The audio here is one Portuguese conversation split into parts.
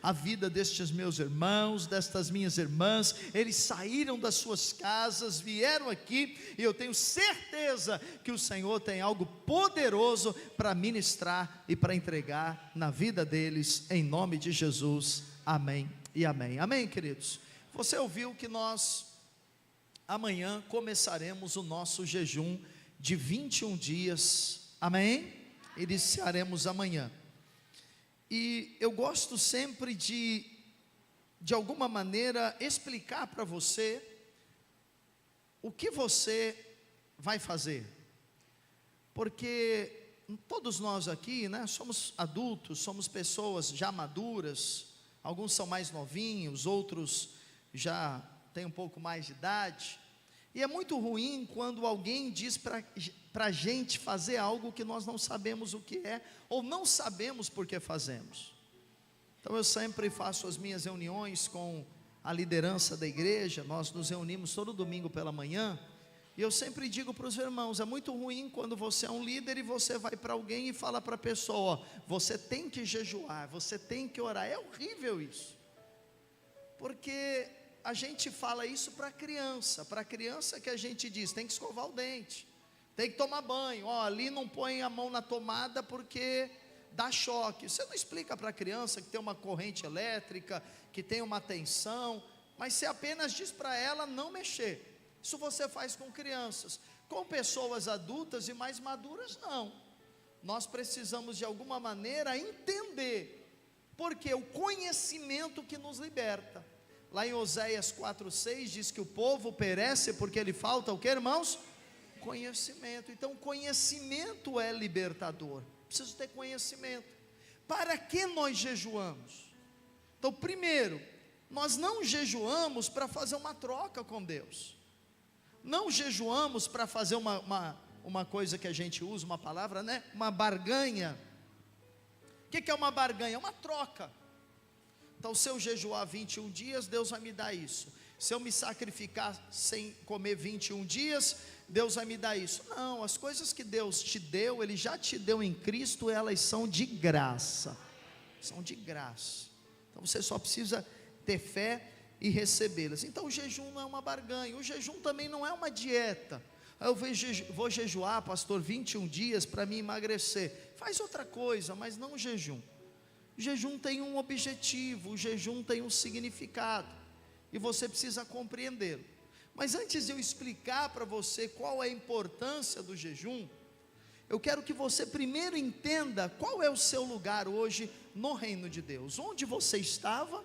a vida destes meus irmãos, destas minhas irmãs. Eles saíram das suas casas, vieram aqui, e eu tenho certeza que o Senhor tem algo poderoso para ministrar e para entregar na vida deles, em nome de Jesus, amém e amém. Amém, queridos? Você ouviu que nós amanhã começaremos o nosso jejum de 21 dias, amém? Iniciaremos amanhã. E eu gosto sempre de alguma maneira explicar para você o que você vai fazer, porque todos nós aqui, né, somos adultos, somos pessoas já maduras, alguns são mais novinhos, outros já têm um pouco mais de idade, e é muito ruim quando alguém diz para a gente fazer algo que nós não sabemos o que é, ou não sabemos por que fazemos. Então eu sempre faço as minhas reuniões com a liderança da igreja, nós nos reunimos todo domingo pela manhã, e eu sempre digo para os irmãos, é muito ruim quando você é um líder e você vai para alguém e fala para a pessoa, ó, você tem que jejuar, você tem que orar. É horrível isso, porque a gente fala isso para a criança que a gente diz, tem que escovar o dente, tem que tomar banho, ó, ali não põe a mão na tomada porque dá choque. Você não explica para a criança que tem uma corrente elétrica, que tem uma tensão, mas você apenas diz para ela não mexer. Isso você faz com crianças. Com pessoas adultas e mais maduras, não. Nós precisamos de alguma maneira entender, porque o conhecimento que nos liberta. Lá em Oséias 4:6 diz que o povo perece porque lhe falta o que, irmãos? Conhecimento. Então conhecimento é libertador. Preciso ter conhecimento. Para que nós jejuamos? Então primeiro, nós não jejuamos para fazer uma troca com Deus. Não jejuamos para fazer uma coisa que a gente usa, uma palavra, né? Uma barganha. O que é uma barganha? É uma troca. Então se eu jejuar 21 dias, Deus vai me dar isso. Se eu me sacrificar sem comer 21 dias, Deus vai me dar isso. Não, as coisas que Deus te deu, Ele já te deu em Cristo, elas são de graça. São de graça. Então você só precisa ter fé e recebê-las. Então o jejum não é uma barganha, o jejum também não é uma dieta. Eu vou jejuar, pastor, 21 dias para me emagrecer. Faz outra coisa, mas não o jejum. O jejum tem um objetivo, o jejum tem um significado, e você precisa compreendê-lo. Mas antes de eu explicar para você qual é a importância do jejum, eu quero que você primeiro entenda qual é o seu lugar hoje no reino de Deus. Onde você estava,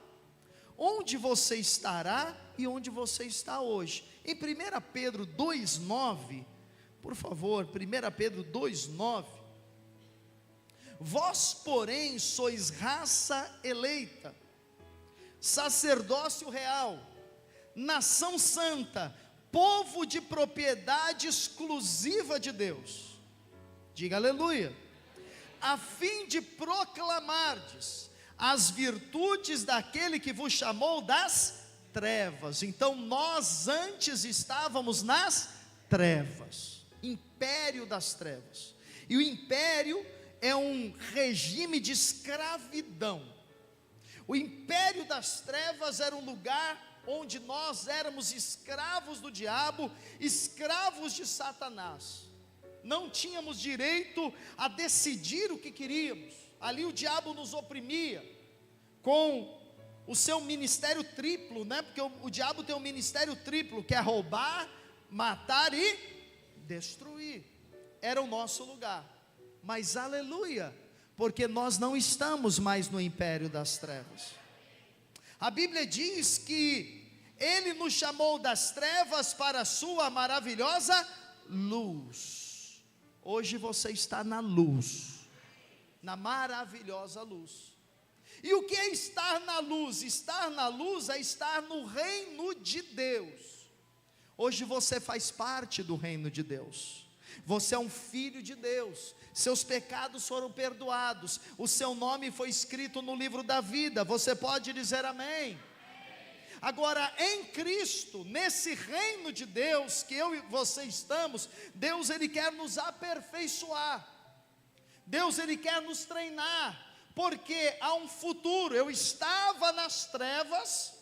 onde você estará e onde você está hoje. Em 1 Pedro 2,9, por favor, 1 Pedro 2,9, vós porém sois raça eleita, sacerdócio real, nação santa, povo de propriedade exclusiva de Deus, diga aleluia, a fim de proclamardes as virtudes daquele que vos chamou das trevas. Então nós antes estávamos nas trevas, império das trevas, e o império é um regime de escravidão. O império das trevas era um lugar onde nós éramos escravos do diabo, escravos de Satanás, não tínhamos direito a decidir o que queríamos. Ali o diabo nos oprimia, com o seu ministério triplo, né? Porque o diabo tem um ministério triplo, que é roubar, matar e destruir. Era o nosso lugar, mas aleluia, porque nós não estamos mais no império das trevas. A Bíblia diz que Ele nos chamou das trevas para a sua maravilhosa luz. Hoje você está na luz, na maravilhosa luz. E o que é estar na luz? Estar na luz é estar no reino de Deus. Hoje você faz parte do reino de Deus. Você é um filho de Deus. Seus pecados foram perdoados. O seu nome foi escrito no livro da vida. Você pode dizer amém? Agora em Cristo, nesse reino de Deus que eu e você estamos, Deus Ele quer nos aperfeiçoar. Deus Ele quer nos treinar, porque há um futuro. Eu estava estava nas trevas,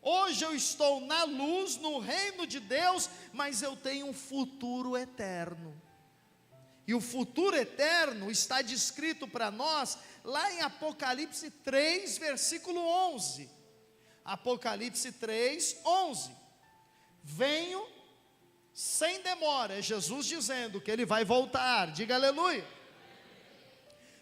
hoje eu estou na luz, no reino de Deus, mas eu tenho um futuro eterno. E o futuro eterno está descrito para nós lá em Apocalipse 3, versículo 11. Apocalipse 3, 11. Venho sem demora, é Jesus dizendo que ele vai voltar, diga aleluia.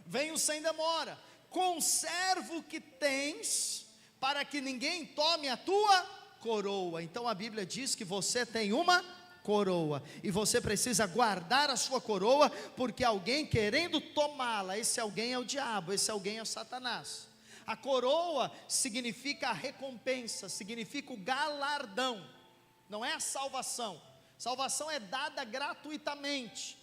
Venho sem demora, conserva o que tens, para que ninguém tome a tua coroa. Então a Bíblia diz que você tem uma coroa, e você precisa guardar a sua coroa, porque alguém querendo tomá-la, esse alguém é o diabo, esse alguém é Satanás. A coroa significa a recompensa, significa o galardão, não é a salvação. Salvação é dada gratuitamente,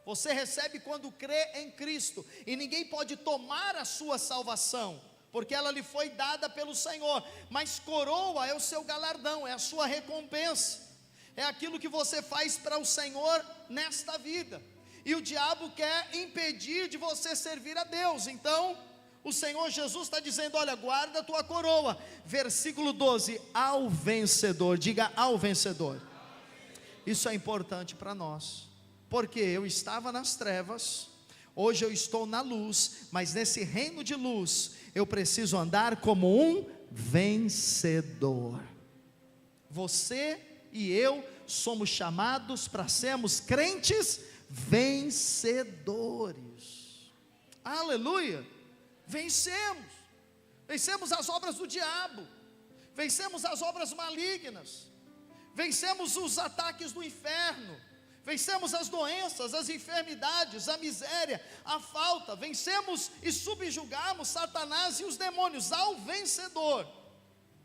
você recebe quando crê em Cristo, e ninguém pode tomar a sua salvação, porque ela lhe foi dada pelo Senhor. Mas coroa é o seu galardão, é a sua recompensa, é aquilo que você faz para o Senhor nesta vida, e o diabo quer impedir de você servir a Deus. Então o Senhor Jesus está dizendo: olha, guarda a tua coroa. Versículo 12, ao vencedor, diga ao vencedor. Isso é importante para nós, porque eu estava nas trevas, hoje eu estou na luz, mas nesse reino de luz, eu preciso andar como um vencedor. Você e eu somos chamados para sermos crentes vencedores. Aleluia! Vencemos as obras do diabo, vencemos as obras malignas, vencemos os ataques do inferno, vencemos as doenças, as enfermidades, a miséria, a falta, vencemos e subjugamos Satanás e os demônios, ao vencedor.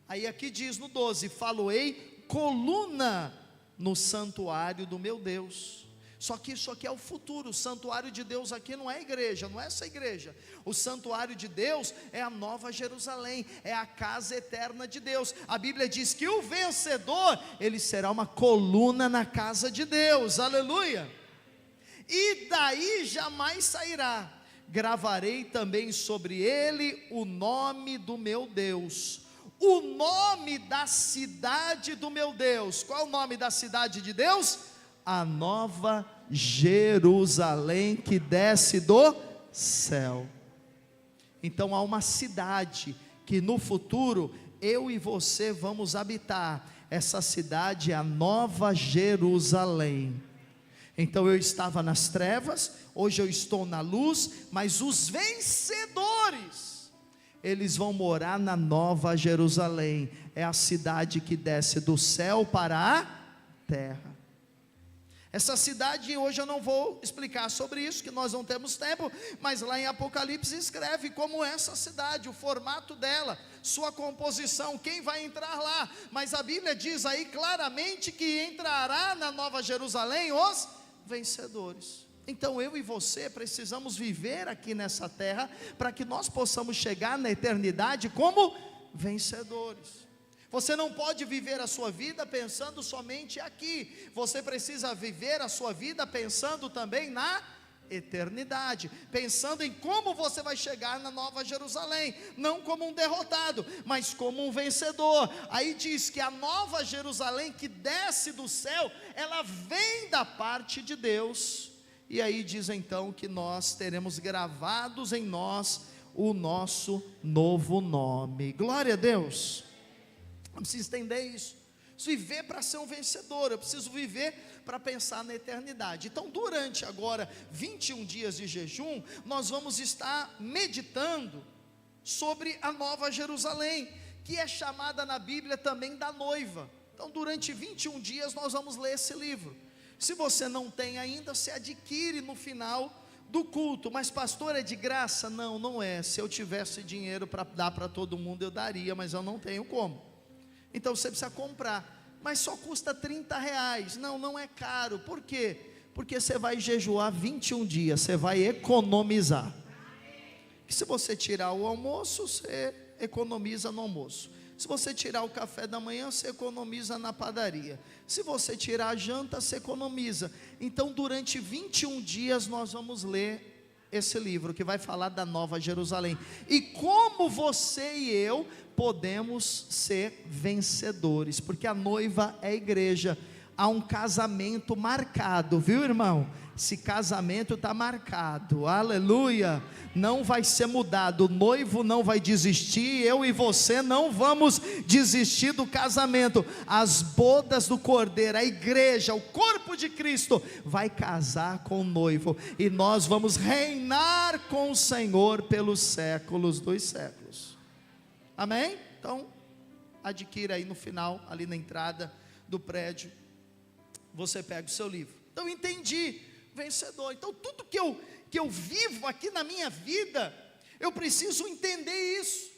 Aí aqui diz no 12, faloei coluna no santuário do meu Deus. Só que isso aqui é o futuro. O santuário de Deus aqui não é a igreja, não é essa igreja. O santuário de Deus é a nova Jerusalém, é a casa eterna de Deus. A Bíblia diz que o vencedor, ele será uma coluna na casa de Deus, aleluia. E daí jamais sairá. Gravarei também sobre ele o nome do meu Deus, o nome da cidade do meu Deus. Qual é o nome da cidade de Deus? A nova Jerusalém que desce do céu. Então há uma cidade que no futuro eu e você vamos habitar. Essa cidade é a nova Jerusalém. Então eu estava nas trevas, hoje eu estou na luz, mas os vencedores, eles vão morar na nova Jerusalém. É a cidade que desce do céu para a terra. Essa cidade, hoje eu não vou explicar sobre isso, que nós não temos tempo, mas lá em Apocalipse escreve como é essa cidade, o formato dela, sua composição, quem vai entrar lá. Mas a Bíblia diz aí claramente que entrará na nova Jerusalém os vencedores. Então eu e você precisamos viver aqui nessa terra, para que nós possamos chegar na eternidade como vencedores. Você não pode viver a sua vida pensando somente aqui, você precisa viver a sua vida pensando também na eternidade, pensando em como você vai chegar na nova Jerusalém, não como um derrotado, mas como um vencedor. Aí diz que a nova Jerusalém que desce do céu, ela vem da parte de Deus, e aí diz então que nós teremos gravados em nós o nosso novo nome. Glória a Deus. Eu preciso entender isso, preciso viver para ser um vencedor, eu preciso viver para pensar na eternidade. Então durante agora 21 dias de jejum, nós vamos estar meditando sobre a nova Jerusalém, que é chamada na Bíblia também da noiva. Então durante 21 dias nós vamos ler esse livro. Se você não tem ainda, você adquire no final do culto. Mas pastor, é de graça? Não, não é. Se eu tivesse dinheiro para dar para todo mundo, eu daria, mas eu não tenho como. Então você precisa comprar, mas só custa R$30, não é caro. Por quê? Porque você vai jejuar 21 dias, você vai economizar. E se você tirar o almoço, você economiza no almoço. Se você tirar o café da manhã, você economiza na padaria. Se você tirar a janta, você economiza. Então durante 21 dias nós vamos ler esse livro que vai falar da Nova Jerusalém, e como você e eu podemos ser vencedores, porque a noiva é a igreja. Há um casamento marcado, viu, irmão? Esse casamento está marcado, aleluia, não vai ser mudado, o noivo não vai desistir, eu e você não vamos desistir do casamento. As bodas do Cordeiro, a igreja, o corpo de Cristo, vai casar com o noivo, e nós vamos reinar com o Senhor pelos séculos dos séculos, amém? Então, adquira aí no final, ali na entrada do prédio, você pega o seu livro. Então, entendi, vencedor. Então, tudo que eu vivo aqui na minha vida, eu preciso entender isso,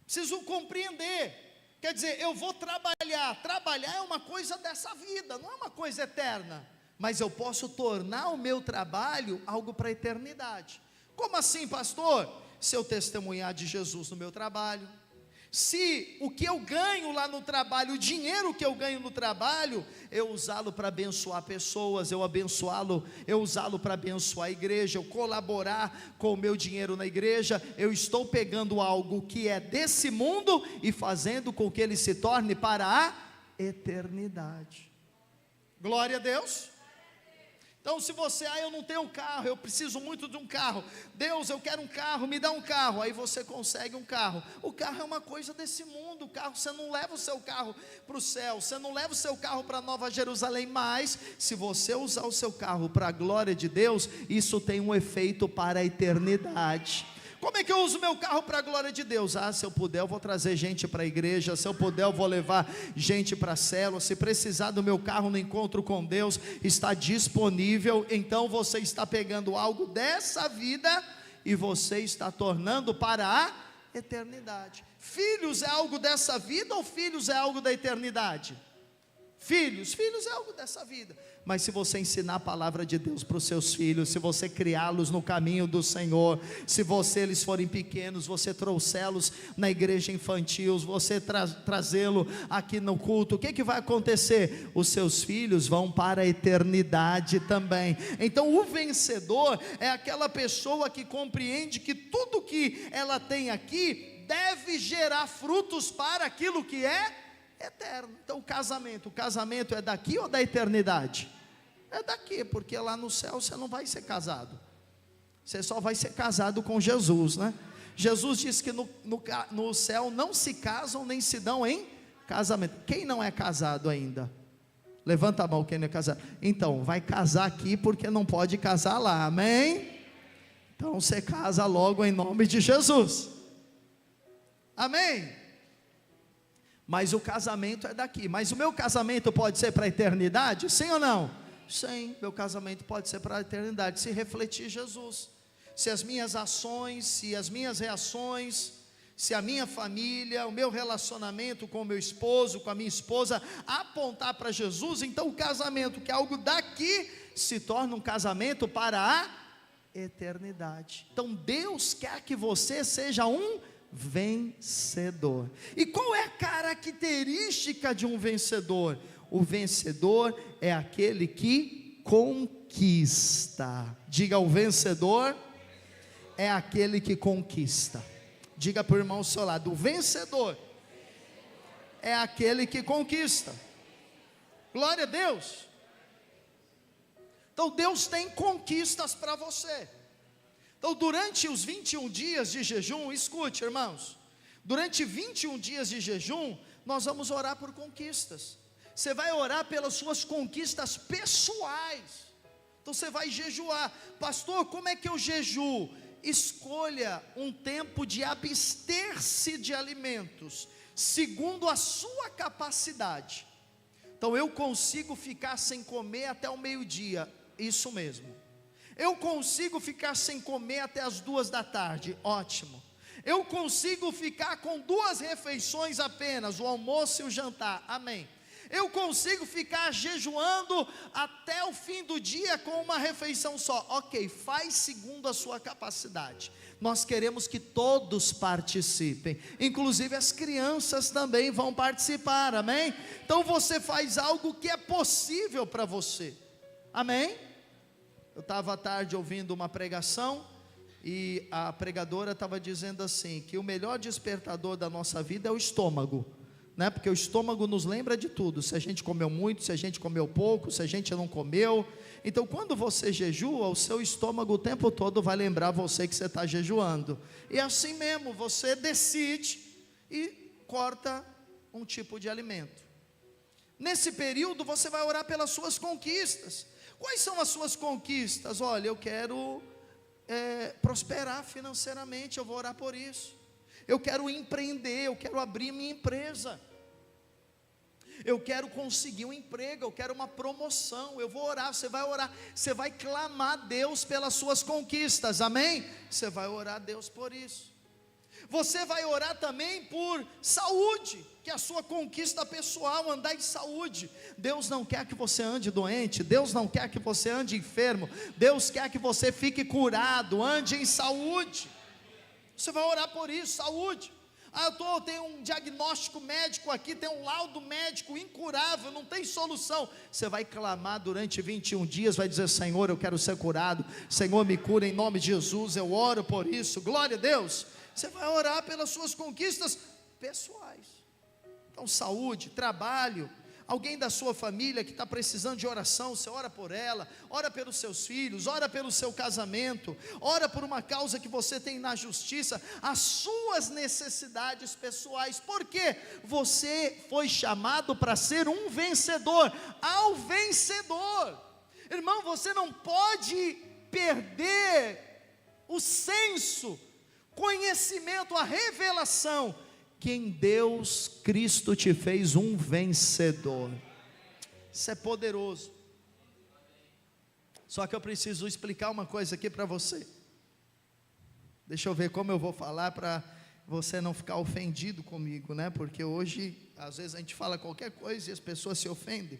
preciso compreender. Quer dizer, eu vou trabalhar é uma coisa dessa vida, não é uma coisa eterna, mas eu posso tornar o meu trabalho algo para a eternidade. Como assim, pastor? Se eu testemunhar de Jesus no meu trabalho, se o que eu ganho lá no trabalho, o dinheiro que eu ganho no trabalho, eu usá-lo para abençoar pessoas, eu usá-lo para abençoar a igreja, eu colaborar com o meu dinheiro na igreja, eu estou pegando algo que é desse mundo e fazendo com que ele se torne para a eternidade. Glória a Deus. Então, se você, eu não tenho um carro, eu preciso muito de um carro, Deus, eu quero um carro, me dá um carro, aí você consegue um carro. O carro é uma coisa desse mundo, o carro, você não leva o seu carro para o céu, você não leva o seu carro para Nova Jerusalém, mas se você usar o seu carro para a glória de Deus, isso tem um efeito para a eternidade. Como é que eu uso meu carro para a glória de Deus? Se eu puder eu vou trazer gente para a igreja, se eu puder eu vou levar gente para a célula, se precisar do meu carro no encontro com Deus, está disponível. Então você está pegando algo dessa vida e você está tornando para a eternidade. Filhos é algo dessa vida ou filhos é algo da eternidade? Filhos é algo dessa vida, mas se você ensinar a palavra de Deus para os seus filhos, se você criá-los no caminho do Senhor, se eles forem pequenos, você trouxê-los na igreja infantil, você trazê-lo aqui no culto, o que vai acontecer? Os seus filhos vão para a eternidade também. Então o vencedor é aquela pessoa que compreende que tudo que ela tem aqui deve gerar frutos para aquilo que é eterno. Então o casamento é daqui ou da eternidade? É daqui, porque lá no céu você não vai ser casado, você só vai ser casado com Jesus, né? Jesus disse que no céu não se casam nem se dão em casamento. Quem não é casado ainda? Levanta a mão quem não é casado. Então vai casar aqui, porque não pode casar lá, amém? Então você casa logo em nome de Jesus, amém? Mas o casamento é daqui. Mas o meu casamento pode ser para a eternidade? Sim ou não? Sim, meu casamento pode ser para a eternidade, se refletir Jesus, se as minhas ações, se as minhas reações, se a minha família, o meu relacionamento com o meu esposo, com a minha esposa, apontar para Jesus, então o casamento, que é algo daqui, se torna um casamento para a eternidade. Então Deus quer que você seja um vencedor. E qual é a característica de um vencedor? O vencedor é aquele que conquista. Diga, o vencedor é aquele que conquista. Diga para o irmão ao seu lado, o vencedor é aquele que conquista. Glória a Deus. Então Deus tem conquistas para você. Então durante os 21 dias de jejum, escute, irmãos, durante 21 dias de jejum, nós vamos orar por conquistas. Você vai orar pelas suas conquistas pessoais. Então você vai jejuar. Pastor, como é que eu jejuo? Escolha um tempo de abster-se de alimentos, segundo a sua capacidade. Então eu consigo ficar sem comer até o meio-dia, isso mesmo. Eu consigo ficar sem comer até as 2 da tarde, ótimo. Eu consigo ficar com 2 refeições apenas, o almoço e o jantar, amém. Eu consigo ficar jejuando até o fim do dia com uma refeição só, ok, faz segundo a sua capacidade. Nós queremos que todos participem, inclusive as crianças também vão participar, amém? Então você faz algo que é possível para você, amém? Eu estava à tarde ouvindo uma pregação e a pregadora estava dizendo assim, que o melhor despertador da nossa vida é o estômago, né? Porque o estômago nos lembra de tudo, se a gente comeu muito, se a gente comeu pouco, se a gente não comeu. Então quando você jejua, o seu estômago o tempo todo vai lembrar você que você está jejuando, e assim mesmo, você decide e corta um tipo de alimento. Nesse período você vai orar pelas suas conquistas. Quais são as suas conquistas? Olha, eu quero prosperar financeiramente, eu vou orar por isso. Eu quero empreender, eu quero abrir minha empresa. Eu quero conseguir um emprego, eu quero uma promoção. Eu vou orar, você vai orar, você vai clamar a Deus pelas suas conquistas, amém? Você vai orar a Deus por isso. Você vai orar também por saúde, que é a sua conquista pessoal, andar em saúde. Deus não quer que você ande doente, Deus não quer que você ande enfermo, Deus quer que você fique curado, ande em saúde. Você vai orar por isso, saúde. Eu tenho um diagnóstico médico aqui, tem um laudo médico incurável, não tem solução. Você vai clamar durante 21 dias, vai dizer: Senhor, eu quero ser curado, Senhor, me cura em nome de Jesus, eu oro por isso, glória a Deus. Você vai orar pelas suas conquistas pessoais. Então, saúde, trabalho, alguém da sua família que está precisando de oração, você ora por ela, ora pelos seus filhos, ora pelo seu casamento, ora por uma causa que você tem na justiça, as suas necessidades pessoais, porque você foi chamado para ser um vencedor, ao vencedor. Irmão, você não pode perder o senso, conhecimento, a revelação, que em Deus Cristo te fez um vencedor. Isso é poderoso. Só que eu preciso explicar uma coisa aqui para você. Deixa eu ver como eu vou falar para você não ficar ofendido comigo, né? Porque hoje, às vezes a gente fala qualquer coisa e as pessoas se ofendem.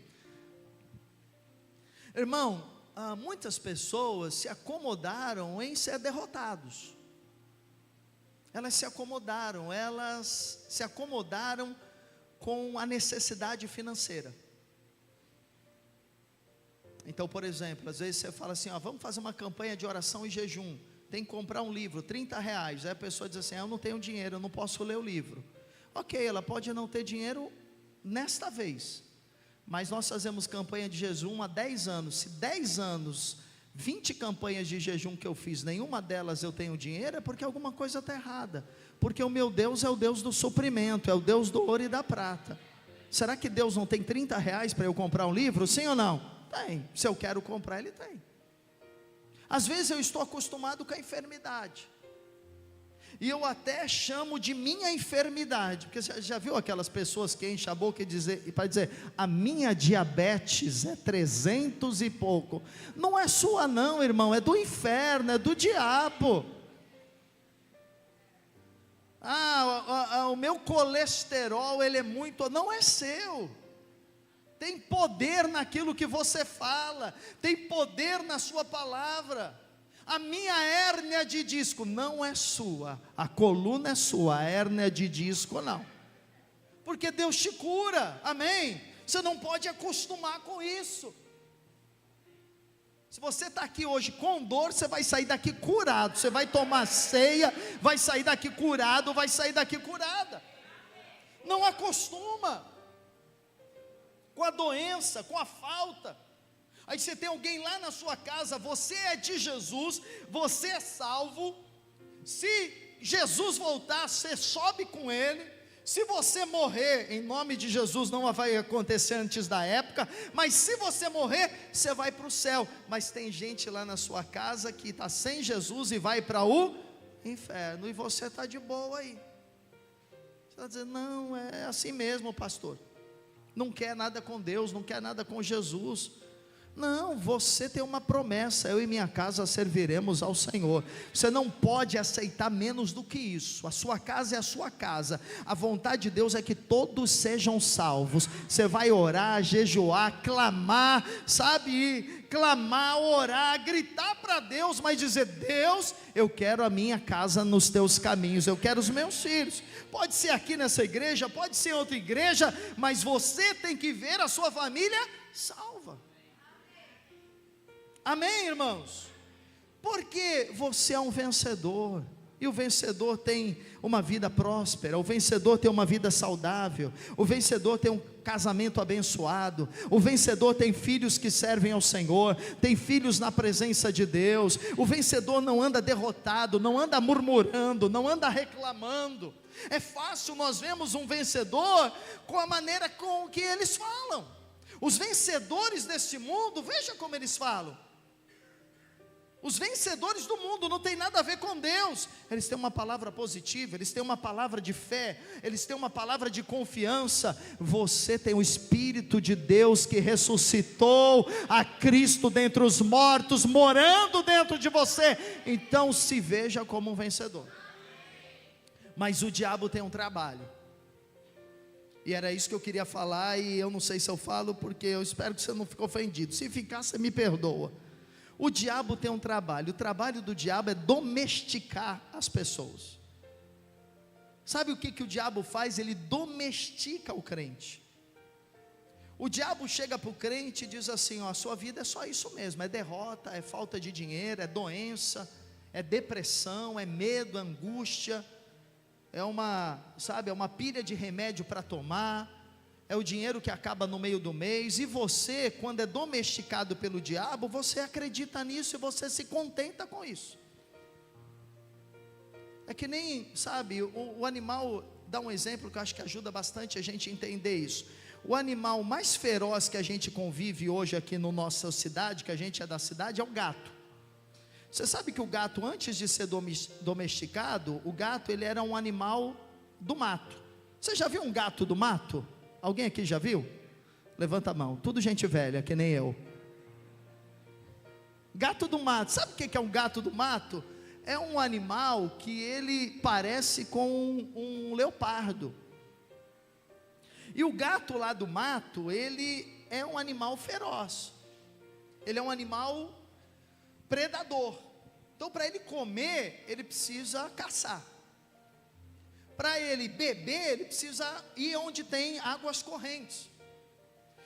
Irmão, muitas pessoas se acomodaram em ser derrotados. Elas se acomodaram com a necessidade financeira. Então, por exemplo, às vezes você fala assim, vamos fazer uma campanha de oração e jejum, tem que comprar um livro, R$30, aí a pessoa diz assim, eu não tenho dinheiro, eu não posso ler o livro. Ok, ela pode não ter dinheiro nesta vez, mas nós fazemos campanha de jejum há 10 anos, se 10 anos, 20 campanhas de jejum que eu fiz, nenhuma delas eu tenho dinheiro, é porque alguma coisa está errada, porque o meu Deus é o Deus do suprimento, é o Deus do ouro e da prata. Será que Deus não tem R$30 para eu comprar um livro, sim ou não? Tem, se eu quero comprar, Ele tem. Às vezes eu estou acostumado com a enfermidade, e eu até chamo de minha enfermidade, porque você já viu aquelas pessoas que enchem a boca e para dizer, a minha diabetes é 300 e pouco, não é sua não, irmão, é do inferno, é do diabo. O meu colesterol, ele é muito, não é seu. Tem poder naquilo que você fala, tem poder na sua palavra. A minha hérnia de disco não é sua, a coluna é sua, a hérnia de disco não, porque Deus te cura, amém? Você não pode acostumar com isso. Se você está aqui hoje com dor, você vai sair daqui curado, você vai tomar ceia, vai sair daqui curado, vai sair daqui curada. Não acostuma com a doença, com a falta. Aí você tem alguém lá na sua casa, você é de Jesus, você é salvo. Se Jesus voltar, você sobe com Ele. Se você morrer, em nome de Jesus, não vai acontecer antes da época, mas se você morrer, você vai para o céu. Mas tem gente lá na sua casa que está sem Jesus e vai para o inferno, e você está de boa aí. Você está dizendo, não, é assim mesmo, pastor. Não quer nada com Deus, não quer nada com Jesus. Não, você tem uma promessa, eu e minha casa serviremos ao Senhor. Você não pode aceitar menos do que isso. A sua casa é a sua casa. A vontade de Deus é que todos sejam salvos. Você vai orar, jejuar, clamar, sabe? Clamar, orar, gritar para Deus, mas dizer, Deus, eu quero a minha casa nos teus caminhos, eu quero os meus filhos. Pode ser aqui nessa igreja, pode ser em outra igreja, mas você tem que ver a sua família salva. Amém, irmãos? Porque você é um vencedor. E o vencedor tem uma vida próspera, o vencedor tem uma vida saudável, o vencedor tem um casamento abençoado, o vencedor tem filhos que servem ao Senhor, tem filhos na presença de Deus. O vencedor não anda derrotado, não anda murmurando, não anda reclamando. É fácil nós vemos um vencedor com a maneira com que eles falam. Os vencedores deste mundo, veja como eles falam. Os vencedores do mundo não tem nada a ver com Deus. Eles têm uma palavra positiva, eles têm uma palavra de fé, eles têm uma palavra de confiança. Você tem o Espírito de Deus que ressuscitou a Cristo dentre os mortos, morando dentro de você. Então se veja como um vencedor. Mas o diabo tem um trabalho. E era isso que eu queria falar, e eu não sei se eu falo, porque eu espero que você não fique ofendido. Se ficar, você me perdoa. O diabo tem um trabalho. O trabalho do diabo é domesticar as pessoas. Sabe o que o diabo faz? Ele domestica o crente. O diabo chega para o crente e diz assim: ó, a sua vida é só isso mesmo, é derrota, é falta de dinheiro, é doença, é depressão, é medo, angústia, é uma pilha de remédio para tomar, é o dinheiro que acaba no meio do mês. E você, quando é domesticado pelo diabo, você acredita nisso e você se contenta com isso. É que nem, o animal, dá um exemplo que eu acho que ajuda bastante a gente a entender isso. O animal mais feroz que a gente convive hoje aqui na nossa cidade, que a gente é da cidade, é o gato. Você sabe que o gato, antes de ser domesticado, o gato ele era um animal do mato. Você já viu um gato do mato? Alguém aqui já viu? Levanta a mão. Tudo gente velha, que nem eu. Gato do mato. Sabe o que é um gato do mato? É um animal que ele parece com um leopardo. E o gato lá do mato, ele é um animal feroz. Ele é um animal predador. Então, para ele comer, ele precisa caçar. Para ele beber, ele precisa ir onde tem águas correntes.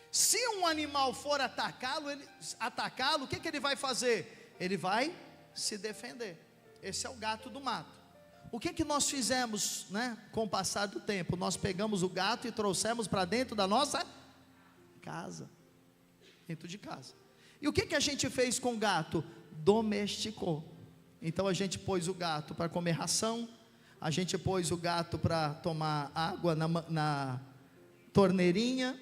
Se um animal for atacá-lo, o que ele vai fazer? Ele vai se defender. Esse é o gato do mato. O que nós fizemos, com o passar do tempo? Nós pegamos o gato e trouxemos para dentro da nossa casa. Dentro de casa. E o que a gente fez com o gato? Domesticou. Então a gente pôs o gato para comer ração, a gente pôs o gato para tomar água na torneirinha,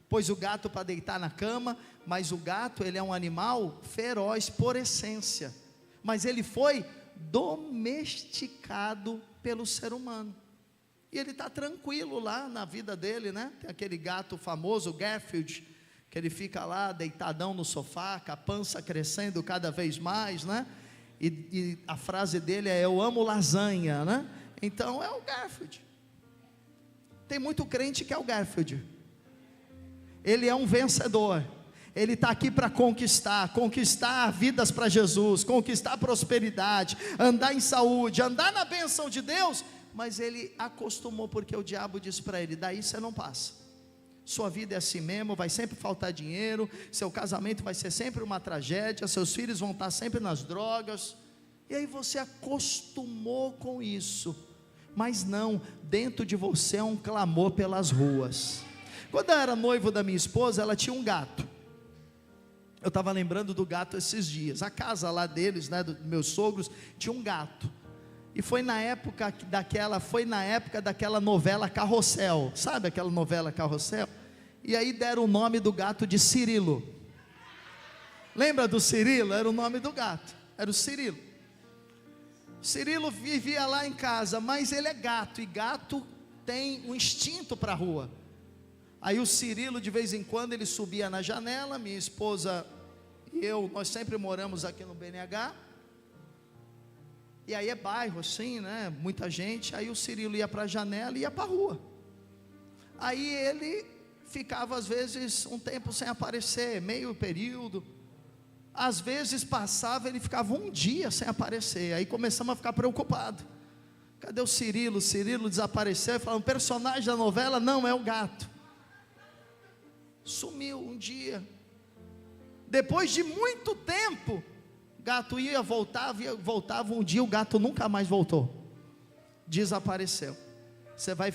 pôs o gato para deitar na cama. Mas o gato, ele é um animal feroz por essência, mas ele foi domesticado pelo ser humano, e ele está tranquilo lá na vida dele, Tem aquele gato famoso, o Garfield, que ele fica lá deitadão no sofá, com a pança crescendo cada vez mais, E a frase dele é: eu amo lasanha, Então é o Garfield. Tem muito crente que é o Garfield. Ele é um vencedor. Ele está aqui para conquistar vidas para Jesus, conquistar prosperidade, andar em saúde, andar na bênção de Deus. Mas ele acostumou, porque o diabo disse para ele: daí você não passa. Sua vida é assim mesmo, vai sempre faltar dinheiro, seu casamento vai ser sempre uma tragédia, seus filhos vão estar sempre nas drogas. E aí você acostumou com isso. Mas não, dentro de você é um clamor pelas ruas. Quando eu era noivo da minha esposa, ela tinha um gato. Eu estava lembrando do gato esses dias. A casa lá deles, dos meus sogros, tinha um gato. E foi na época daquela novela Carrossel. Sabe aquela novela Carrossel? E aí deram o nome do gato de Cirilo. Lembra do Cirilo? Era o nome do gato. Era o Cirilo. Cirilo vivia lá em casa, mas ele é gato. E gato tem um instinto para a rua. Aí o Cirilo, de vez em quando, ele subia na janela. Minha esposa e eu, nós sempre moramos aqui no BNH. E aí é bairro assim, muita gente. Aí o Cirilo ia para a janela e ia para a rua. Aí ele ficava às vezes um tempo sem aparecer, meio período. Às vezes passava, ele ficava um dia sem aparecer. Aí começamos a ficar preocupados. Cadê o Cirilo? O Cirilo desapareceu. E falaram: o personagem da novela não é o gato. Sumiu um dia. Depois de muito tempo, o gato voltava, um dia o gato nunca mais voltou. Desapareceu. Você vai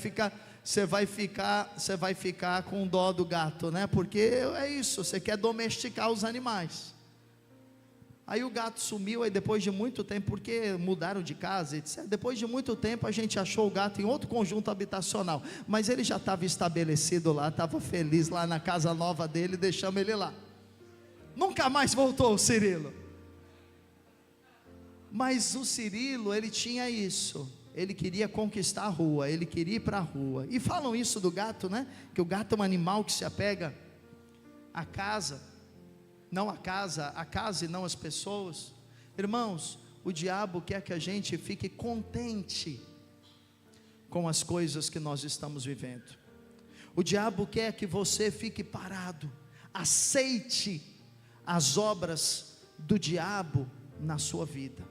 ficar com dó do gato, né? Porque é isso, você quer domesticar os animais. Aí o gato sumiu, aí depois de muito tempo, porque mudaram de casa, etc. Depois de muito tempo a gente achou o gato em outro conjunto habitacional, mas ele já estava estabelecido lá, estava feliz lá na casa nova dele, deixamos ele lá. Nunca mais voltou o Cirilo. Mas o Cirilo, ele tinha isso, ele queria conquistar a rua, ele queria ir para a rua. E falam isso do gato, né? Que o gato é um animal que se apega à casa. Não a casa e não as pessoas. Irmãos, o diabo quer que a gente fique contente com as coisas que nós estamos vivendo. O diabo quer que você fique parado, aceite as obras do diabo na sua vida.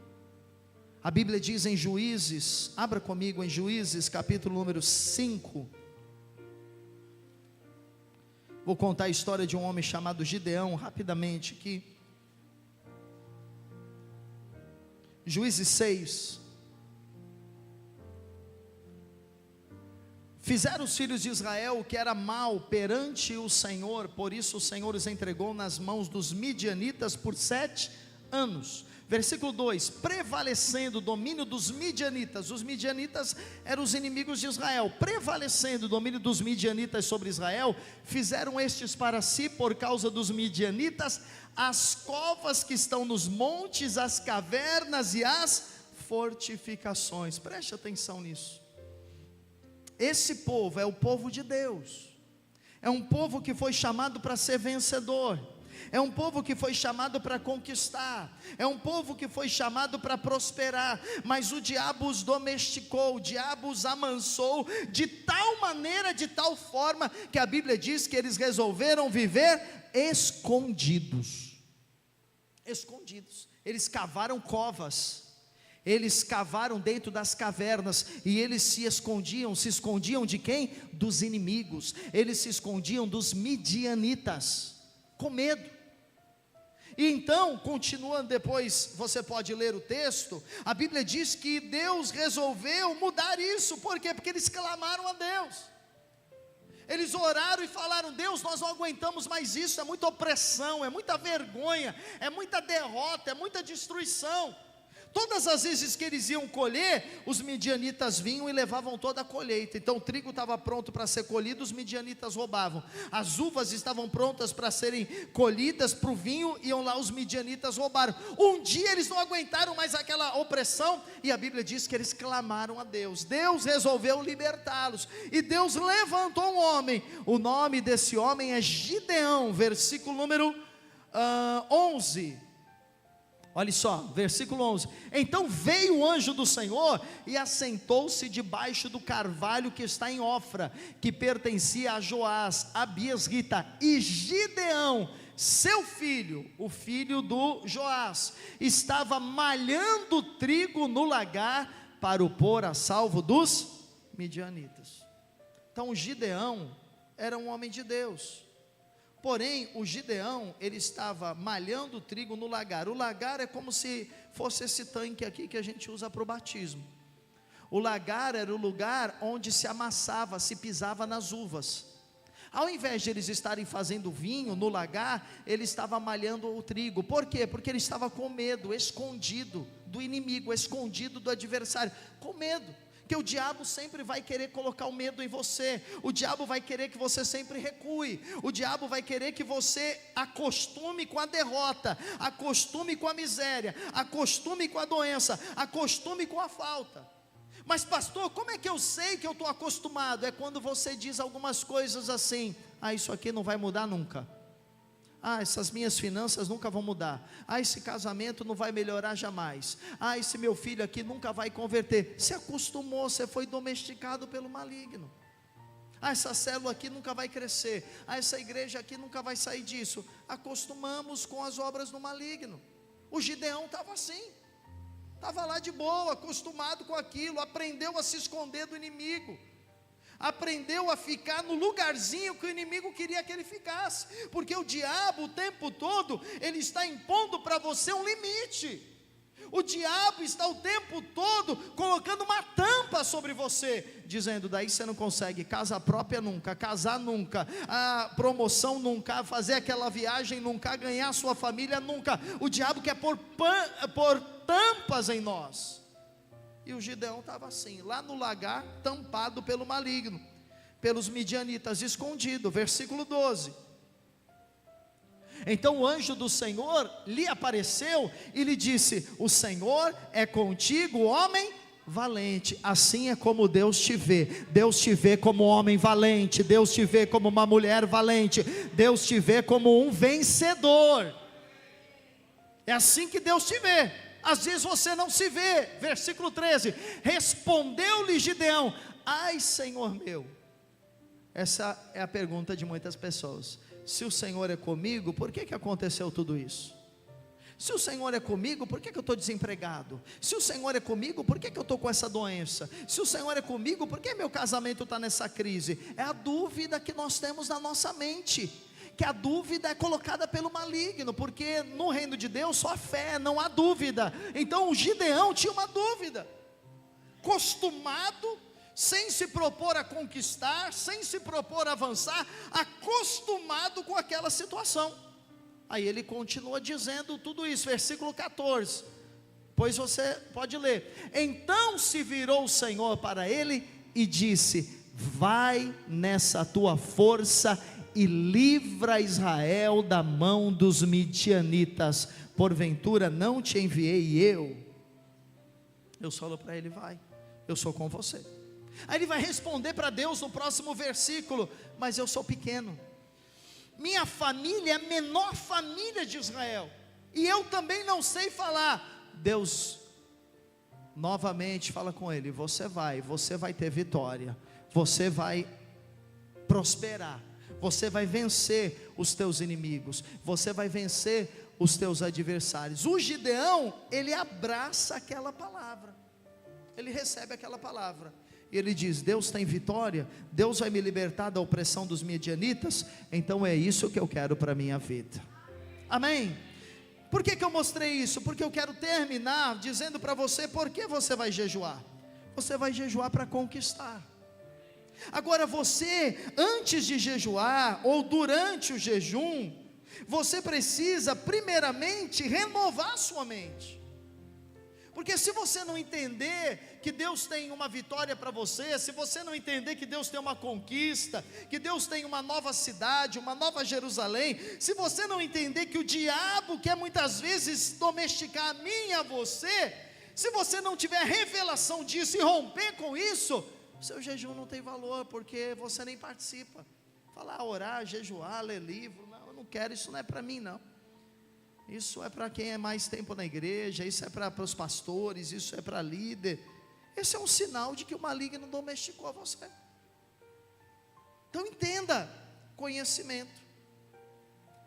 A Bíblia diz em Juízes, abra comigo em Juízes capítulo número 5. Vou contar a história de um homem chamado Gideão, rapidamente aqui. Juízes 6. Fizeram os filhos de Israel o que era mal perante o Senhor, por isso o Senhor os entregou nas mãos dos midianitas por 7 anos. Versículo 2: prevalecendo o domínio dos midianitas. Os midianitas eram os inimigos de Israel. Prevalecendo o domínio dos midianitas sobre Israel, fizeram estes para si, por causa dos midianitas, as covas que estão nos montes, as cavernas e as fortificações. Preste atenção nisso. Esse povo é o povo de Deus, é um povo que foi chamado para ser vencedor, é um povo que foi chamado para conquistar, é um povo que foi chamado para prosperar, mas o diabo os domesticou, o diabo os amansou, de tal maneira, de tal forma, que a Bíblia diz que eles resolveram viver escondidos, eles cavaram covas, eles cavaram dentro das cavernas, e eles se escondiam de quem? Dos inimigos, eles se escondiam dos midianitas, com medo. E então, continuando depois, você pode ler o texto, a Bíblia diz que Deus resolveu mudar isso. Por quê? Porque eles clamaram a Deus, eles oraram e falaram: Deus, nós não aguentamos mais isso, é muita opressão, é muita vergonha, é muita derrota, é muita destruição. Todas as vezes que eles iam colher, os midianitas vinham e levavam toda a colheita. Então o trigo estava pronto para ser colhido, os midianitas roubavam. As uvas estavam prontas para serem colhidas para o vinho, iam lá, os midianitas roubaram. Um dia eles não aguentaram mais aquela opressão, e a Bíblia diz que eles clamaram a Deus. Deus resolveu libertá-los, e Deus levantou um homem. O nome desse homem é Gideão, versículo número 11. Olha só, versículo 11: então veio o anjo do Senhor e assentou-se debaixo do carvalho que está em Ofra, que pertencia a Joás, a Biesrita, e Gideão, seu filho, o filho do Joás, estava malhando trigo no lagar para o pôr a salvo dos midianitas. Então Gideão era um homem de Deus. Porém, o Gideão, ele estava malhando trigo no lagar. O lagar é como se fosse esse tanque aqui que a gente usa para o batismo. O lagar era o lugar onde se amassava, se pisava nas uvas. Ao invés de eles estarem fazendo vinho no lagar, ele estava malhando o trigo. Por quê? Porque ele estava com medo, escondido do inimigo, escondido do adversário, com medo. Que o diabo sempre vai querer colocar o medo em você, o diabo vai querer que você sempre recue, o diabo vai querer que você acostume com a derrota, acostume com a miséria, acostume com a doença, acostume com a falta. Mas pastor, como é que eu sei que eu estou acostumado? É quando você diz algumas coisas assim: isso aqui não vai mudar nunca, essas minhas finanças nunca vão mudar, esse casamento não vai melhorar jamais, esse meu filho aqui nunca vai converter. Se acostumou, você foi domesticado pelo maligno. Essa célula aqui nunca vai crescer, essa igreja aqui nunca vai sair disso. Acostumamos com as obras do maligno. O Gideão estava assim, estava lá de boa, acostumado com aquilo, aprendeu a se esconder do inimigo. aprendeu a ficar no lugarzinho que o inimigo queria que ele ficasse, porque o diabo o tempo todo, ele está impondo para você um limite. O diabo está o tempo todo colocando uma tampa sobre você, dizendo: daí você não consegue casa própria nunca, casar nunca, a promoção nunca, fazer aquela viagem nunca, ganhar sua família nunca. O diabo quer pôr tampas em nós. E o Gideão estava assim, lá no lagar, tampado pelo maligno, pelos midianitas, escondido. Versículo 12. Então o anjo do Senhor lhe apareceu e lhe disse: o Senhor é contigo, homem valente. Assim é como Deus te vê. Deus te vê como homem valente, Deus te vê como uma mulher valente, Deus te vê como um vencedor. É assim que Deus te vê. Às vezes você não se vê. Versículo 13: respondeu-lhe Gideão: ai, Senhor meu. Essa é a pergunta de muitas pessoas. Se o Senhor é comigo, por que aconteceu tudo isso? Se o Senhor é comigo, por que eu estou desempregado? Se o Senhor é comigo, por que eu estou com essa doença? Se o Senhor é comigo, por que meu casamento está nessa crise? É a dúvida que nós temos na nossa mente, que a dúvida é colocada pelo maligno, porque no reino de Deus só há fé, não há dúvida. Então o Gideão tinha uma dúvida, acostumado, sem se propor a conquistar, sem se propor a avançar, acostumado com aquela situação. Aí ele continua dizendo tudo isso, versículo 14, pois você pode ler. Então se virou o Senhor para ele e disse: vai nessa tua força e livra Israel da mão dos midianitas, porventura não te enviei eu? Deus falou para ele: vai, eu sou com você. Aí ele vai responder para Deus no próximo versículo: mas eu sou pequeno, minha família é a menor família de Israel, e eu também não sei falar. Deus novamente fala com ele: você vai ter vitória, você vai prosperar, você vai vencer os teus inimigos, você vai vencer os teus adversários. O Gideão, ele abraça aquela palavra, ele recebe aquela palavra, e ele diz: Deus tem vitória, Deus vai me libertar da opressão dos midianitas, então é isso que eu quero para a minha vida. Amém? Por que eu mostrei isso? Porque eu quero terminar dizendo para você, por que você vai jejuar? Você vai jejuar para conquistar. Agora você, antes de jejuar, ou durante o jejum, você precisa primeiramente renovar a sua mente. Porque se você não entender que Deus tem uma vitória para você, se você não entender que Deus tem uma conquista, que Deus tem uma nova cidade, uma nova Jerusalém, se você não entender que o diabo quer muitas vezes domesticar a mim e a você, se você não tiver revelação disso e romper com isso, seu jejum não tem valor, porque você nem participa. Falar, orar, jejuar, ler livro, não, eu não quero, isso não é para mim não. Isso é para quem é mais tempo na igreja, isso é para os pastores, isso é para líder. Esse é um sinal de que o maligno domesticou você. Então entenda, conhecimento.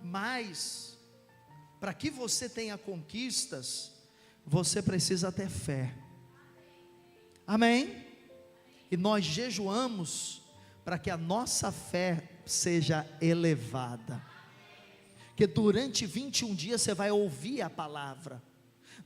Mas, para que você tenha conquistas, você precisa ter fé. Amém? E nós jejuamos para que a nossa fé seja elevada. Que durante 21 dias você vai ouvir a palavra,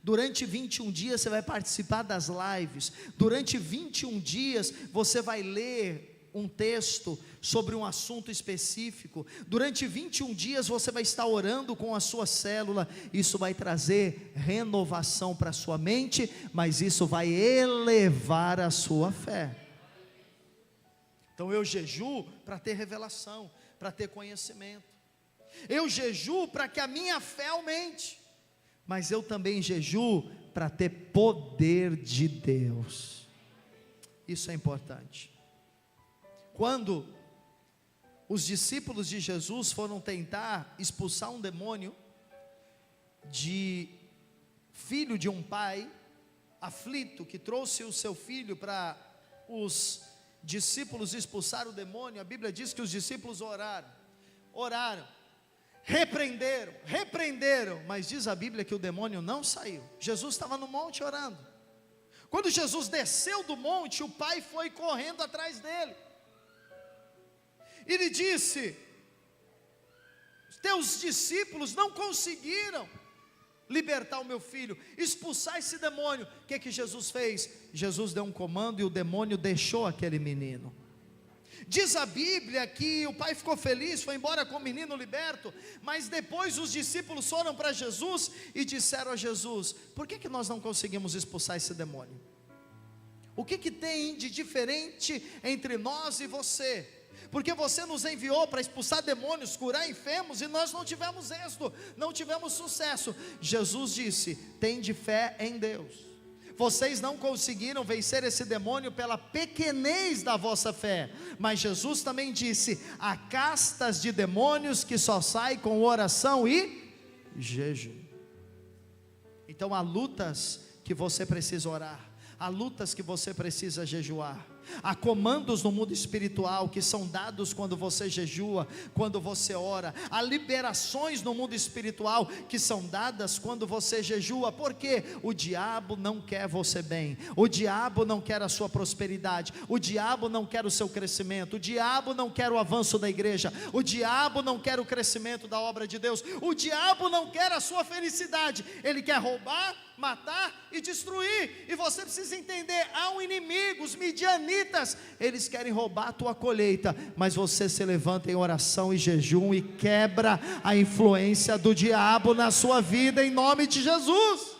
durante 21 dias você vai participar das lives, durante 21 dias você vai ler um texto sobre um assunto específico, durante 21 dias você vai estar orando com a sua célula. Isso vai trazer renovação para a sua mente, mas isso vai elevar a sua fé. Então eu jejuo para ter revelação, para ter conhecimento. Eu jejuo para que a minha fé aumente, mas eu também jejuo para ter poder de Deus. Isso é importante. Quando os discípulos de Jesus foram tentar expulsar um demônio de filho de um pai aflito, que trouxe o seu filho para os discípulos expulsar o demônio, a Bíblia diz que os discípulos oraram, repreenderam, mas diz a Bíblia que o demônio não saiu. Jesus estava no monte orando. Quando Jesus desceu do monte, o pai foi correndo atrás dele. e lhe disse: teus discípulos não conseguiram libertar o meu filho, expulsar esse demônio. O que Jesus fez? Jesus deu um comando e o demônio deixou aquele menino. Diz a Bíblia que o pai ficou feliz, foi embora com o menino liberto, mas depois os discípulos foram para Jesus e disseram a Jesus: por que nós não conseguimos expulsar esse demônio? O que tem de diferente entre nós e você? Porque você nos enviou para expulsar demônios, curar enfermos, e nós não tivemos êxito, não tivemos sucesso. Jesus disse: tende fé em Deus. Vocês não conseguiram vencer esse demônio pela pequenez da vossa fé, mas Jesus também disse: há castas de demônios que só saem com oração e jejum. Então há lutas que você precisa orar, há lutas que você precisa jejuar. Há comandos no mundo espiritual que são dados quando você jejua, quando você ora. Há liberações no mundo espiritual que são dadas quando você jejua. Porque o diabo não quer você bem, o diabo não quer a sua prosperidade, o diabo não quer o seu crescimento, o diabo não quer o avanço da igreja, o diabo não quer o crescimento da obra de Deus, o diabo não quer a sua felicidade. Ele quer roubar, matar e destruir. E você precisa entender: há um inimigo, os midianitas. Eles querem roubar a tua colheita, mas você se levanta em oração e jejum e quebra a influência do diabo na sua vida, em nome de Jesus.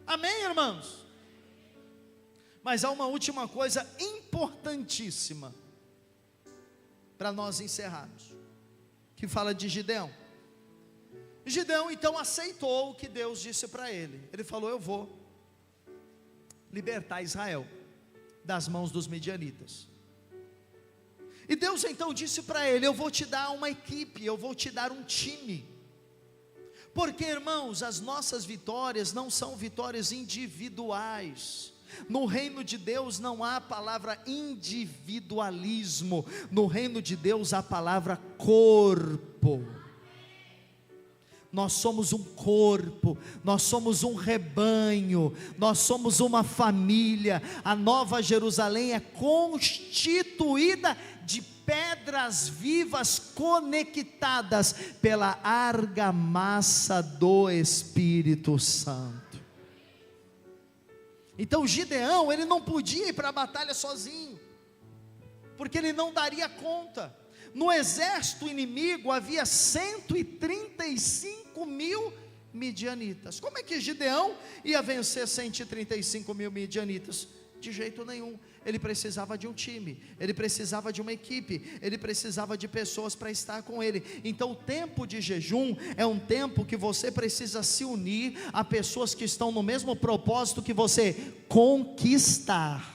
Amém, irmãos? Mas há uma última coisa importantíssima para nós encerrarmos, que fala de Gideão. Gideão então aceitou o que Deus disse para ele. Ele falou: eu vou libertar Israel das mãos dos midianitas. E Deus então disse para ele: eu vou te dar uma equipe, eu vou te dar um time. Porque, irmãos, as nossas vitórias não são vitórias individuais. No reino de Deus não há a palavra individualismo, no reino de Deus há a palavra corpo. Nós somos um corpo, nós somos um rebanho, nós somos uma família. A Nova Jerusalém é constituída de pedras vivas conectadas pela argamassa do Espírito Santo. Então Gideão, ele não podia ir para a batalha sozinho, porque ele não daria conta. No exército inimigo havia 135 mil midianitas. Como é que Gideão ia vencer 135 mil midianitas? De jeito nenhum. Ele precisava de um time, ele precisava de uma equipe, ele precisava de pessoas para estar com ele. Então o tempo de jejum é um tempo que você precisa se unir a pessoas que estão no mesmo propósito que você: conquistar.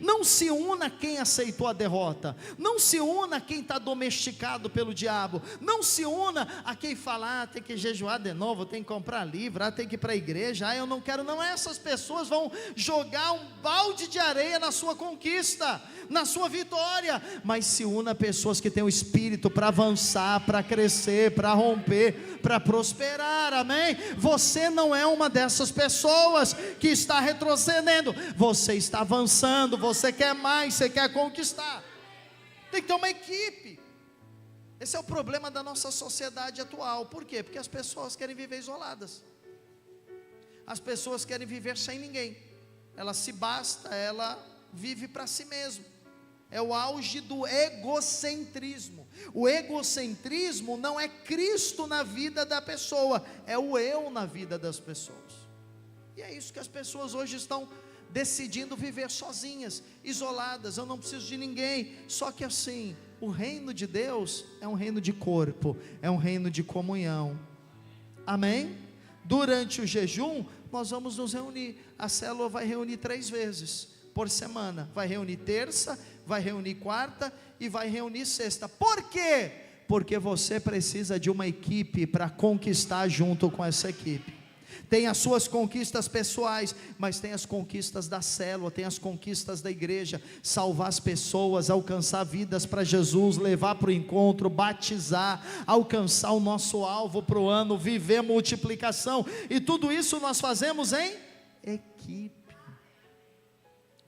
Não se una a quem aceitou a derrota, não se una a quem está domesticado pelo diabo, não se una a quem fala: tem que jejuar de novo, tem que comprar livro, tem que ir para a igreja, eu não quero. Não, essas pessoas vão jogar um balde de areia na sua conquista, na sua vitória. Mas se una a pessoas que têm o espírito para avançar, para crescer, para romper, para prosperar. Amém? Você não é uma dessas pessoas que está retrocedendo, você está avançando, você quer mais, você quer conquistar. Tem que ter uma equipe. Esse é o problema da nossa sociedade atual. Por quê? Porque as pessoas querem viver isoladas, as pessoas querem viver sem ninguém, ela se basta, ela vive para si mesma. É o auge do egocentrismo. O egocentrismo não é Cristo na vida da pessoa, é o eu na vida das pessoas. E é isso que as pessoas hoje estão decidindo viver sozinhas, isoladas. Eu não preciso de ninguém. Só que assim, o reino de Deus é um reino de corpo, é um reino de comunhão. Amém? Durante o jejum nós vamos nos reunir. A célula vai reunir 3 vezes por semana. Vai reunir terça, vai reunir quarta e vai reunir sexta. Por quê? Porque você precisa de uma equipe para conquistar junto com essa equipe. Tem as suas conquistas pessoais, mas tem as conquistas da célula, tem as conquistas da igreja: salvar as pessoas, alcançar vidas para Jesus, levar para o encontro, batizar, alcançar o nosso alvo para o ano, viver multiplicação. E tudo isso nós fazemos em equipe.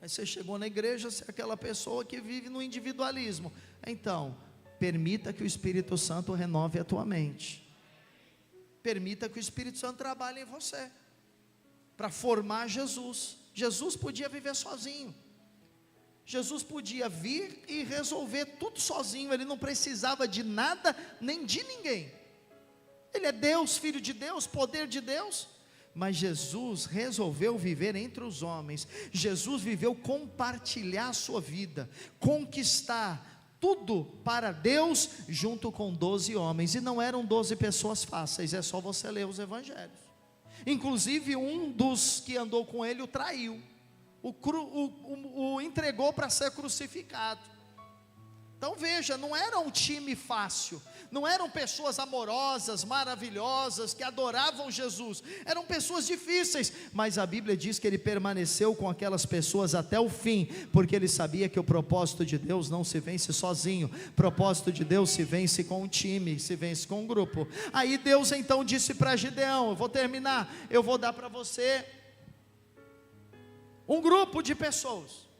Aí você chegou na igreja, você é aquela pessoa que vive no individualismo. Então, permita que o Espírito Santo renove a tua mente. Permita que o Espírito Santo trabalhe em você, para formar Jesus. Jesus podia viver sozinho. Jesus podia vir e resolver tudo sozinho. Ele não precisava de nada, nem de ninguém. Ele é Deus, Filho de Deus, poder de Deus. Mas Jesus resolveu viver entre os homens. Jesus viveu compartilhar a sua vida, conquistar tudo para Deus, junto com 12 homens. E não eram 12 pessoas fáceis, é só você ler os evangelhos. Inclusive um dos que andou com ele o traiu, o entregou para ser crucificado. Então veja, não era um time fácil, não eram pessoas amorosas, maravilhosas, que adoravam Jesus, eram pessoas difíceis, mas a Bíblia diz que ele permaneceu com aquelas pessoas até o fim, porque ele sabia que o propósito de Deus não se vence sozinho, o propósito de Deus se vence com um time, se vence com um grupo. Aí Deus então disse para Gideão, eu vou terminar, eu vou dar para você um grupo de pessoas.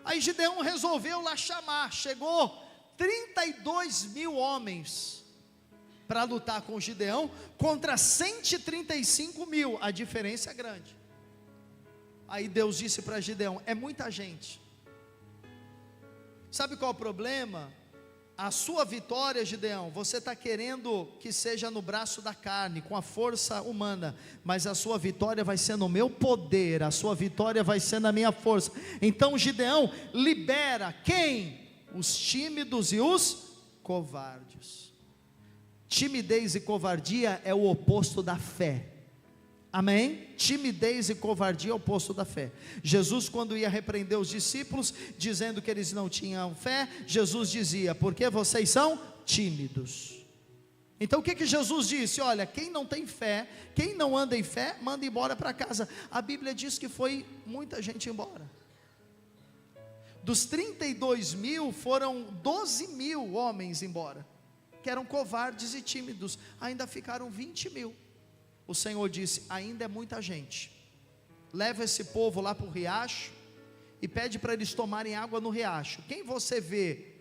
Aí Gideão resolveu lá chamar, chegou 32 mil homens para lutar com Gideão, contra 135 mil, a diferença é grande. Aí Deus disse para Gideão, é muita gente. Sabe qual é o problema? A sua vitória, Gideão, você está querendo que seja no braço da carne, com a força humana, mas a sua vitória vai ser no meu poder, a sua vitória vai ser na minha força. Então Gideão libera quem? Os tímidos e os covardes. Timidez e covardia é o oposto da fé. Amém? Timidez e covardia é o oposto da fé. Jesus, quando ia repreender os discípulos, dizendo que eles não tinham fé, Jesus dizia, porque vocês são tímidos. Então o que Jesus disse? Olha, quem não tem fé, quem não anda em fé, manda embora para casa. A Bíblia diz que foi muita gente embora. Dos 32 mil, foram 12 mil homens embora, que eram covardes e tímidos. Ainda ficaram 20 mil. O Senhor disse, ainda é muita gente, leva esse povo lá para o riacho, e pede para eles tomarem água no riacho. Quem você vê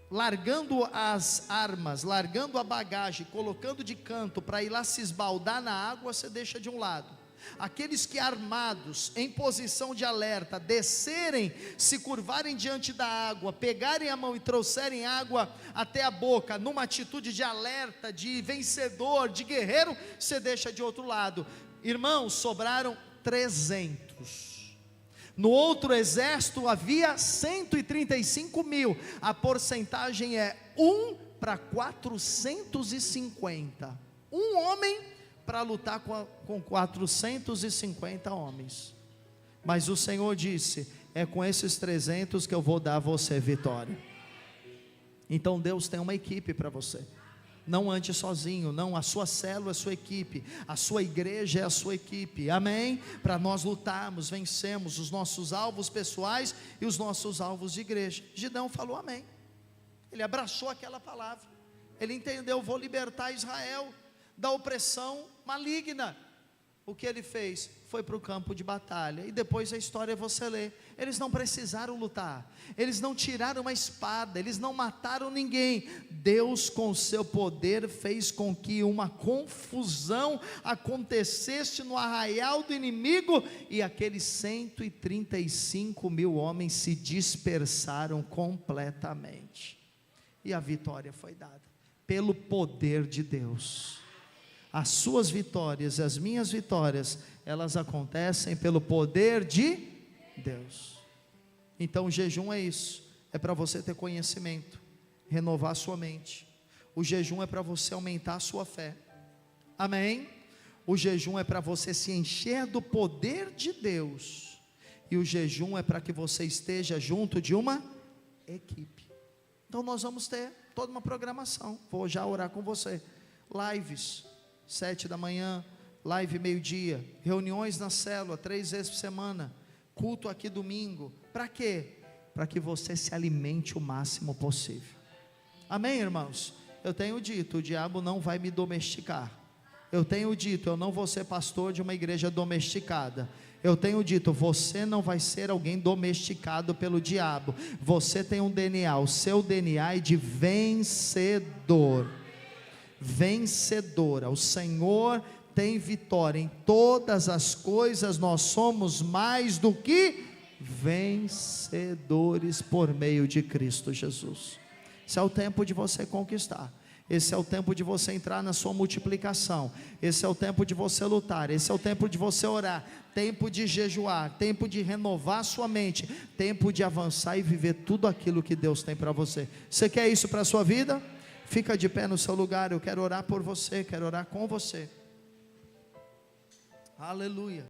largando as armas, largando a bagagem, colocando de canto para ir lá se esbaldar na água, você deixa de um lado. Aqueles que armados, em posição de alerta, descerem, se curvarem diante da água, pegarem a mão e trouxerem água até a boca, numa atitude de alerta, de vencedor, de guerreiro, você deixa de outro lado. Irmãos, sobraram 300. No outro exército havia 135 mil, a porcentagem é 1 para 450. Um homem para lutar com 450 homens. Mas o Senhor disse, é com esses 300 que eu vou dar a você vitória. Então Deus tem uma equipe para você. Não ande sozinho, não, a sua célula é a sua equipe, a sua igreja é a sua equipe, amém? Para nós lutarmos, vencemos os nossos alvos pessoais e os nossos alvos de igreja. Gideão falou amém, ele abraçou aquela palavra, ele entendeu, vou libertar Israel da opressão maligna. O que ele fez? Foi para o campo de batalha, e depois a história você lê, eles não precisaram lutar, eles não tiraram uma espada, eles não mataram ninguém, Deus com o seu poder fez com que uma confusão acontecesse no arraial do inimigo, e aqueles 135 mil homens se dispersaram completamente, e a vitória foi dada, pelo poder de Deus. As suas vitórias, as minhas vitórias, elas acontecem pelo poder de Deus. Então o jejum é isso, é para você ter conhecimento, renovar a sua mente. O jejum é para você aumentar a sua fé, amém? O jejum é para você se encher do poder de Deus, e o jejum é para que você esteja junto de uma equipe. Então nós vamos ter toda uma programação, vou já orar com você, lives, 7 da manhã, live meio-dia, reuniões na célula, 3 vezes por semana, culto aqui domingo, para quê? Para que você se alimente o máximo possível, amém, irmãos? Eu tenho dito, o diabo não vai me domesticar, Eu tenho dito, eu não vou ser pastor de uma igreja domesticada. Eu tenho dito, você não vai ser alguém domesticado pelo diabo. Você tem um DNA, o seu DNA é de vencedor. Vencedora. O Senhor tem vitória em todas as coisas. Nós somos mais do que vencedores por meio de Cristo Jesus. Esse é o tempo de você conquistar. Esse é o tempo de você entrar na sua multiplicação. Esse é o tempo de você lutar. Esse é o tempo de você orar. Tempo de jejuar. Tempo de renovar sua mente. Tempo de avançar e viver tudo aquilo que Deus tem para você. Você quer isso para a sua vida? Fica de pé no seu lugar. Eu quero orar por você. Quero orar com você. Aleluia.